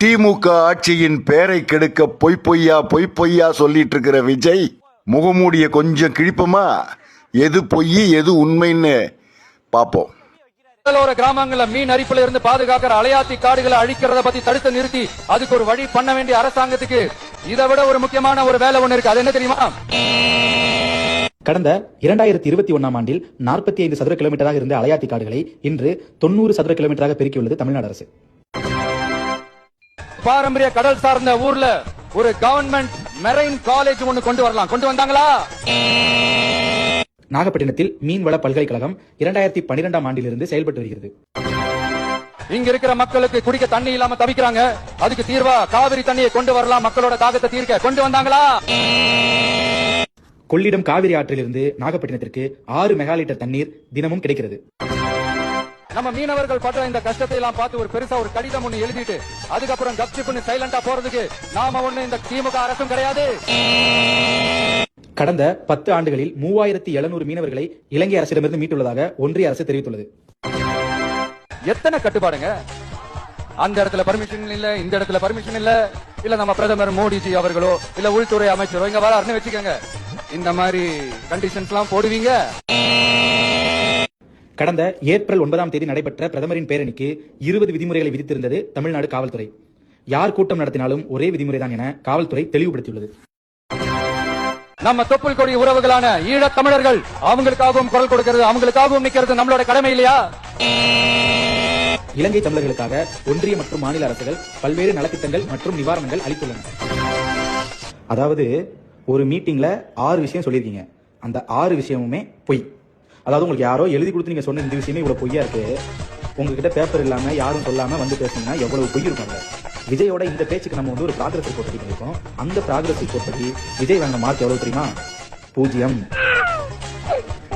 திமுக ஆட்சியின் பேரை கெடுக்க பொய் பொய்யா சொல்லிட்டு இருக்கிற விஜய் முகமூடிய கொஞ்சம் கிழிப்பமா, எது பொய் எது உண்மைன்னு பாப்போம். கடலோர கிராமங்கள்ல மீன் அரிப்புல இருந்து பாதுகாக்கிற அலையாத்தி காடுகளை அழிக்கிறத பத்தி தடுத்து நிறுத்தி அதுக்கு ஒரு வழி பண்ண வேண்டிய அரசாங்கத்துக்கு இதை விட ஒரு முக்கியமான ஒரு வேலை ஒண்ணு இருக்கு. அது என்ன தெரியுமா? கடந்த 2021 ஆண்டில் 45 சதுர கிலோமீட்டராக இருந்த அலையாத்தி காடுகளை இன்று 90 சதுர கிலோமீட்டராக பெருக்கியுள்ளது தமிழ்நாடு அரசு. பாரம்பரிய கடல் சார்ந்த ஊர்ல ஒரு கவர்மெண்ட் மெரைன் காலேஜ் ஒன்னு கொண்டு வரலாம். கொண்டு வந்தாங்களா? நாகப்பட்டினத்தில் மீன்வள பல்கலைக்கழகம் 2012 ஆண்டிலிருந்து செயல்பட்டு வருகிறது. இங்க இருக்கிற மக்களுக்கு குடிக்க தண்ணி இல்லாம தவிக்கிறாங்க. அதுக்கு தீர்வா காவிரி தண்ணியை கொண்டு வரலாம். மக்களோட தாகத்தை தீர்க்க கொண்டு வந்தாங்களா? கொள்ளிடம் காவிரி ஆற்றிலிருந்து நாகப்பட்டினத்திற்கு 6 மெகா லிட்டர் தண்ணீர் தினமும் கிடைக்கிறது. நம்ம மீனவர்கள் படுற இந்த கஷ்டத்தை எல்லாம் பார்த்து ஒரு பெருசா ஒரு கடிதம் ஒண்ணு எழுதிட்டு அதுக்கப்புறம் கப்சிப்புன்னு சைலண்டா போறதுக்கு நாம ஒண்ணு இந்த திமுக அரசும் கிடையாது. கடந்த 10 ஆண்டுகளில் 3700 மீனவர்களை இலங்கை அரசிடமிருந்து மீட்டுள்ளதாக ஒன்றிய அரசு தெரிவித்துள்ளது. எத்தனை கட்டுப்பாடுங்க! அந்த இடத்துல பர்மிஷன் இல்ல, இந்த இடத்துல பர்மிஷன் இல்ல, இல்ல நம்ம பிரதமர் மோடிஜி அவர்களோ இல்ல உள்துறை அமைச்சரோ இங்க வராருன்னு வச்சுக்கோங்க, இந்த மாதிரி கண்டிஷன்ஸ் எல்லாம் போடுவீங்க. கடந்த ஏப்ரல் 9ஆம் தேதி நடைபெற்ற பிரதமரின் பேரணிக்கு 20 விதிமுறைகளை விதித்திருந்தது தமிழ்நாடு காவல்துறை. யார் கூட்டம் நடத்தினாலும் ஒரே விதிமுறைதான் என காவல்துறை தெளிவுபடுத்தியுள்ளது. நம்ம தொப்புள் கொடி உறவுகளான ஈழத் தமிழர்கள் அவங்களுக்காகவும் குரல் கொடுக்கிறது, அவங்களுக்காகவும் நிக்கிறது நம்மளோட கடமை இல்லையா? இலங்கை தமிழர்களுக்காக ஒன்றிய மற்றும் மாநில அரசுகள் பல்வேறு நலத்திட்டங்கள் மற்றும் நிவாரணங்கள் அளித்துள்ளன. அதாவது ஒரு மீட்டிங்ல 6 விஷயம் சொல்லியிருக்கீங்க. அந்த 6 விஷயமுமே பொய். அதாவது உங்களுக்கு யாரோ எழுதி கொடுத்து நீங்க சொன்ன இந்த விஷயமே இவ்வளவு பொய்யா இருக்கு, உங்ககிட்ட பேப்பர் இல்லாம யாரும் சொல்லாம வந்து பேசுனீங்கன்னா எவ்வளவு பொய் இருக்கும். விஜயோட இந்த பேச்சுக்கு நம்ம ஒரு ப்ராக்ரஸ் ரிப்போர்ட் ரெடி பண்ணிருக்கோம். அந்த ப்ராக்ரஸ் ரிப்போர்ட் படி விஜய் வாங்க மார்க் எவ்வளவு தெரியுமா? 0.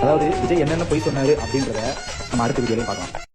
அதாவது விஜய் என்னென்ன பொய் சொன்னாரு அப்படின்றத நம்ம அடுத்த வீடியோல பார்க்கலாம்.